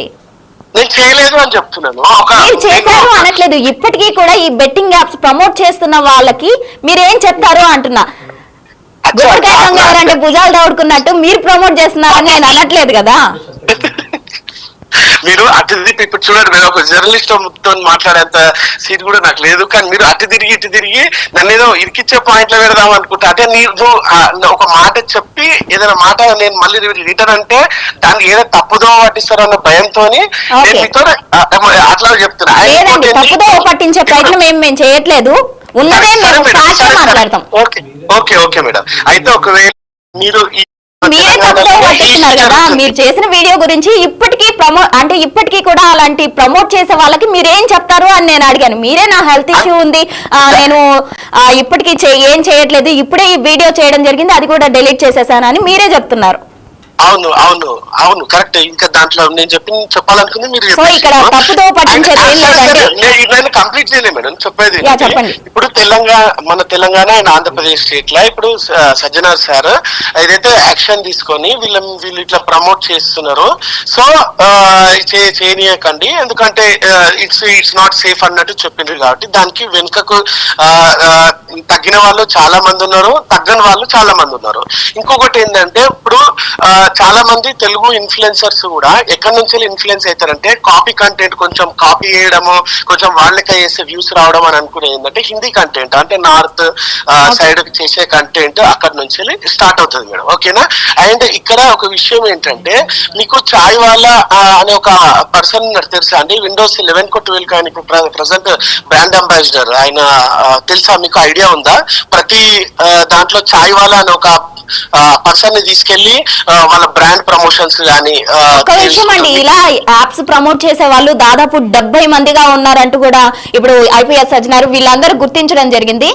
నేను చేయలేదు అని చెప్తున్నాను. మీరు చేశారు అనట్లేదు. ఇప్పటికీ కూడా ఈ బెట్టింగ్ యాప్స్ ప్రమోట్ చేస్తున్న వాళ్ళకి మీరేం చెప్తారు అంటున్నా. గుమ్మడికాయ దొంగ ఎవరంటే భుజాలు దౌడుకున్నట్టు మీరు ప్రమోట్ చేస్తున్నారని నేను అనట్లేదు కదా. మీరు అటు తిరిగి ఇప్పుడు చూడండి, నేను ఒక జర్నలిస్ట్ తో మాట్లాడేంత సీట్ కూడా నాకు లేదు. కానీ మీరు అటు తిరిగి ఇటు తిరిగి నన్ను ఏదో ఇరికిచ్చే పాయింట్ లో పెడదాం అనుకుంటా. అంటే నీకు ఒక మాట చెప్పి ఏదైనా మాట నేను మళ్ళీ రిటర్న్ అంటే దానికి ఏదో తప్పుదో పట్టిస్తారో అన్న భయంతో నేను మీతో అట్లా చెప్తున్నా. తప్పుదో పట్టించే ప్రయత్నం మేము చేయట్లేదు. ఉన్నదే మాట్లాడతాం. Okay okay madam. అయితే ఒకవేళ మీరు మీరే తప్పుదో పట్టిస్తున్నారు కదా. మీరు చేసిన వీడియో గురించి ఇప్పటికీ కూడా అలాంటి ప్రమోట్ చేసే వాళ్ళకి మీరేం చెప్తారు అని నేను అడిగాను. మీరే నా హెల్త్ ఇష్యూ ఉంది, నేను ఇప్పటికీ ఏం చేయట్లేదు, ఇప్పుడే ఈ వీడియో చేయడం జరిగింది, అది కూడా డిలీట్ చేసేసాను అని మీరే చెప్తున్నారు. అవును అవును అవును కరెక్ట్. ఇంకా దాంట్లో నేను చెప్పాలనుకుంది మీరు ఇక్కడ తప్పుదో నేను కంప్లీట్ చేయలేదు మేడం. చెప్పేది ఇప్పుడు మన తెలంగాణ అండ్ ఆంధ్రప్రదేశ్ స్టేట్ లో ఇప్పుడు సజ్జనార్ సార్ ఏదైతే యాక్షన్ తీసుకొని వీళ్ళు ఇట్లా ప్రమోట్ చేస్తున్నారు. సో చేయనీయకండి, ఎందుకంటే ఇట్స్ నాట్ సేఫ్ అన్నట్టు చెప్పిండ్రు. కాబట్టి దానికి వెనుకకు తగ్గిన వాళ్ళు చాలా మంది ఉన్నారు, తగ్గని వాళ్ళు చాలా మంది ఉన్నారు. ఇంకొకటి ఏంటంటే ఇప్పుడు చాలా మంది తెలుగు ఇన్ఫ్లుయెన్సర్స్ కూడా ఎక్కడి నుంచి ఇన్ఫ్లుయెన్స్ అవుతారంటే కాపీ కంటెంట్, కొంచెం కాపీ చేయడము, కొంచెం వాళ్ళకి వేసే వ్యూస్ రావడం అని అనుకునేది ఏంటంటే హిందీ కంటెంట్ అంటే నార్త్ సైడ్ చేసే కంటెంట్ అక్కడ నుంచి స్టార్ట్ అవుతుంది మేడం. ఓకేనా. అండ్ ఇక్కడ ఒక విషయం ఏంటంటే మీకు చాయ్ వాలా అనే ఒక పర్సన్ తెలుసా అండి? విండోస్ 11 కు 12 కు ఆయన ప్రజెంట్ బ్రాండ్ అంబాసిడర్. ఆయన తెలుసా మీకు? ఐడియా ఉందా? ప్రతి దాంట్లో చాయ్ వాలా అని ఒక పర్సన్ ని తీసుకెళ్లి వాళ్ళ బ్రాండ్ ప్రమోషన్స్ కానీ. ఒక విషయం అండి, ఇలా యాప్స్ ప్రమోట్ చేసే వాళ్ళు దాదాపు 70 మందిగా ఉన్నారంటూ కూడా ఇప్పుడు ఐపీఎస్ సజ్జనారు వీళ్ళందరూ గుర్తించడం జరిగింది.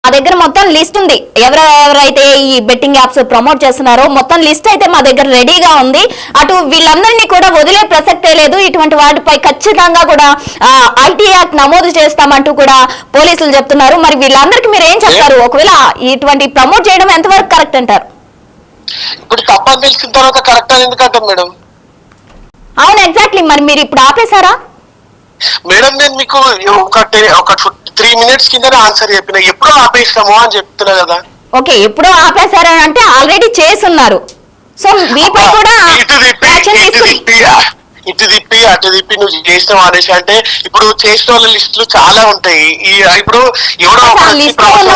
మా దగ్గర మొత్తం లిస్ట్ ఉంది, ఎవరెవరైతే ఈ బెట్టింగ్ యాప్స్ ప్రమోట్ చేస్తున్నారో మొత్తం లిస్ట్ అయితే మా దగ్గర రెడీగా ఉంది. అటు వీళ్ళందరినీ కూడా వదిలే ప్రసక్తే లేదు. ఇటువంటి వాటిపై ఖచ్చితంగా కూడా ఐటీ యాక్ట్ నమోదు చేస్తామంటూ కూడా పోలీసులు చెప్తున్నారు. మరి వీళ్ళందరికీ మీరు ఏం చెప్తారు? ఒకవేళ ఇటువంటి ప్రమోట్ చేయడం ఎంతవరకు కరెక్ట్ అంటారు? ఇప్పుడు తప్పని తెలిసిన తర్వాత కరెక్ట్ అని ఎందుకంటారు మేడం? అవును, ఎగ్జాక్ట్లీ. మరి మీరు ఇప్పుడు ఆపేశారా మేడం? నేను మీకు ఒక 3 minutes కింద ఆన్సర్ చెప్పిన, ఎప్పుడో ఆపేసినాము అని చెప్తున్నా కదా. ఓకే, ఎప్పుడో ఆపేశారు అంటే ఆల్రెడీ చేస్తున్నారు. సో మీపై కూడా ఇటు తిప్పి అటు తిప్పి నువ్వు చేసినావు అనేసి అంటే ఇప్పుడు చేసిన వాళ్ళ లిస్టులు చాలా ఉంటాయి. ఇప్పుడు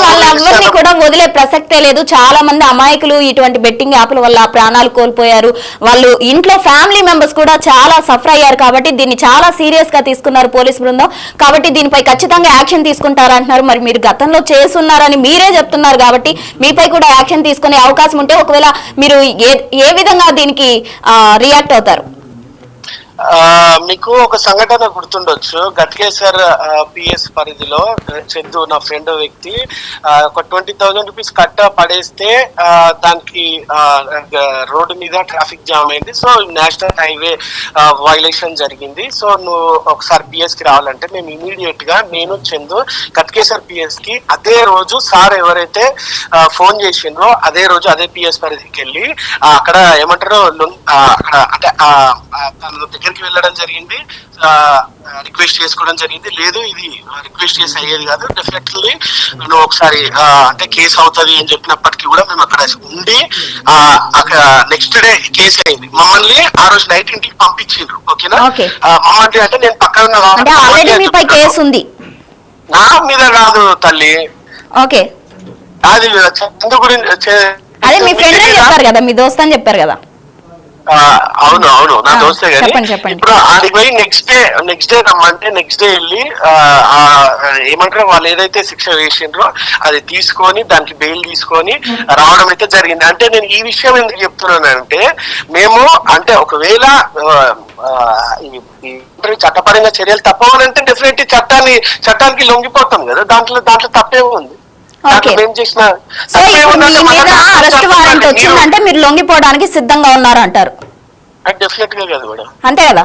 వాళ్ళందరినీ కూడా వదిలే ప్రసక్తే లేదు. చాలా మంది అమాయకులు ఇటువంటి బెట్టింగ్ యాప్ల వల్ల ప్రాణాలు కోల్పోయారు. వాళ్ళు ఇంట్లో ఫ్యామిలీ మెంబర్స్ కూడా చాలా సఫర్ అయ్యారు. కాబట్టి దీన్ని చాలా సీరియస్ గా తీసుకున్నారు పోలీస్ బృందం. కాబట్టి దీనిపై ఖచ్చితంగా యాక్షన్ తీసుకుంటారంటున్నారు. మరి మీరు గతంలో చేస్తున్నారని మీరే చెప్తున్నారు కాబట్టి మీపై కూడా యాక్షన్ తీసుకునే అవకాశం ఉంటే ఒకవేళ మీరు ఏ విధంగా దీనికి రియాక్ట్ అవుతారు? మీకు ఒక సంఘటన గుర్తుండొచ్చు. గట్కేసర్ పిఎస్ పరిధిలో చందు నా ఫ్రెండ్ వ్యక్తి ఒక 20,000 రూపీస్ కట్ట పడేస్తే దానికి రోడ్డు మీద ట్రాఫిక్ జామ్ అయింది. సో నేషనల్ హైవే వైలేషన్ జరిగింది. సో నువ్వు ఒకసారి పిఎస్ కి రావాలంటే మేము ఇమీడియట్ గా నేను చందు గట్కేసర్ పిఎస్ కి అదే రోజు సార్ ఎవరైతే ఫోన్ చేసిండ్రో అదే రోజు అదే పిఎస్ పరిధికి వెళ్ళి అక్కడ ఏమంటారు అక్కడ అంటే దగ్గరికి వెళ్ళడం జరిగింది, రిక్వెస్ట్ చేసుకోవడం జరిగింది. లేదు ఇది రిక్వెస్ట్ చేసి అయ్యేది కాదు, డెఫినెట్లీ నువ్వు ఒకసారి అంటే కేసు అవుతుంది అని చెప్పినప్పటికీ కూడా మేము అక్కడ ఉండి అక్కడ నెక్స్ట్ డే కేసు అయింది. మమ్మల్ని ఆ రోజు నైట్ ఇంటికి పంపించిండ్రు. ఓకేనా. మమ్మల్ని అంటే నేను పక్కన నా మీద కాదు తల్లి, అది చందు గురించి కదా, మీ దోస్త్ అని చెప్పారు కదా. అవును అవును నా దోస్తే. కానీ ఇప్పుడు ఆడికి పోయి నెక్స్ట్ డే రమ్మంటే నెక్స్ట్ డే వెళ్ళి ఏమంటారు వాళ్ళు ఏదైతే శిక్ష వేసిండ్రో అది తీసుకొని దానికి బెయిల్ తీసుకొని రావడం అయితే జరిగింది. అంటే నేను ఈ విషయం ఎందుకు చెప్తున్నానంటే మేము అంటే ఒకవేళ చట్టపరంగా చర్యలు తప్పవనంటే డెఫినెట్లీ చట్టానికి లొంగిపోతాం కదా. దాంట్లో తప్పేమో ఉంది. వచ్చిందంటే మీరు లొంగిపోవడానికి సిద్ధంగా ఉన్నారు అంటారు. అంతే కదా.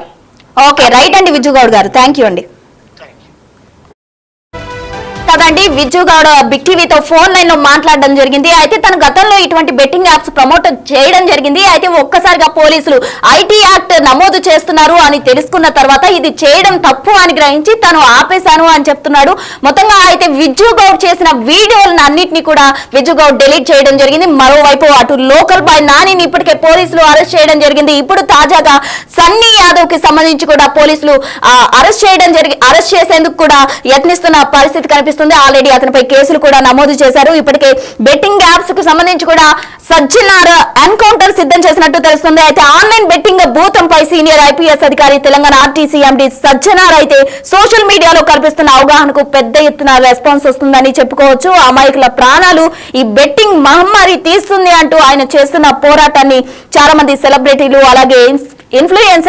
ఓకే, రైట్ అండి విజుగౌడ్ గారు, థ్యాంక్ యూ అండి. కదండి, విజ్జు గౌడ బిగ్ టీవీతో ఫోన్ లైన్ లో మాట్లాడడం జరిగింది. అయితే తన గతంలో ఇటువంటి బెట్టింగ్ యాప్స్ ప్రమోట్ చేయడం జరిగింది. అయితే ఒక్కసారిగా పోలీసులు ఐటీ యాక్ట్ నమోదు చేస్తున్నారు అని తెలుసుకున్న తర్వాత ఇది చేయడం తప్పు అని గ్రహించి తను ఆపేశాను అని చెప్తున్నాడు. మొత్తంగా అయితే విజ్జు గౌడ్ చేసిన వీడియోలను అన్నింటినీ కూడా విజ్జు గౌడ్ డిలీట్ చేయడం జరిగింది. మరోవైపు అటు లోకల్ బాయ్ నానిని ఇప్పటికే పోలీసులు అరెస్ట్ చేయడం జరిగింది. ఇప్పుడు తాజాగా సన్నీ యాదవ్ కి సంబంధించి కూడా పోలీసులు అరెస్ట్ చేసేందుకు కూడా యత్నిస్తున్న పరిస్థితి కనిపిస్తుంది. ఆల్రెడీ అతనిపై కేసులు కూడా నమోదు చేశారు. ఇప్పటికే బెట్టింగ్ యాప్స్ కు సంబంధించి కూడా సజ్జనార్ ఎన్కౌంటర్ సిద్ధం చేసినట్టు తెలుస్తుంది. అయితే ఆన్లైన్ బెట్టింగ్ భూతంపై సీనియర్ ఐపీఎస్ అధికారి తెలంగాణ ఆర్టీసీ ఎండీ సజ్జనార్ అయితే సోషల్ మీడియాలో కల్పిస్తున్న అవగాహనకు పెద్ద ఎత్తున రెస్పాన్స్ వస్తుందని చెప్పుకోవచ్చు. అమాయకుల ప్రాణాలు ఈ బెట్టింగ్ మహమ్మారి తీస్తుంది అంటూ ఆయన చేస్తున్న పోరాటాన్ని చాలా మంది సెలబ్రిటీలు అలాగే ఇన్ఫ్లుయెన్సర్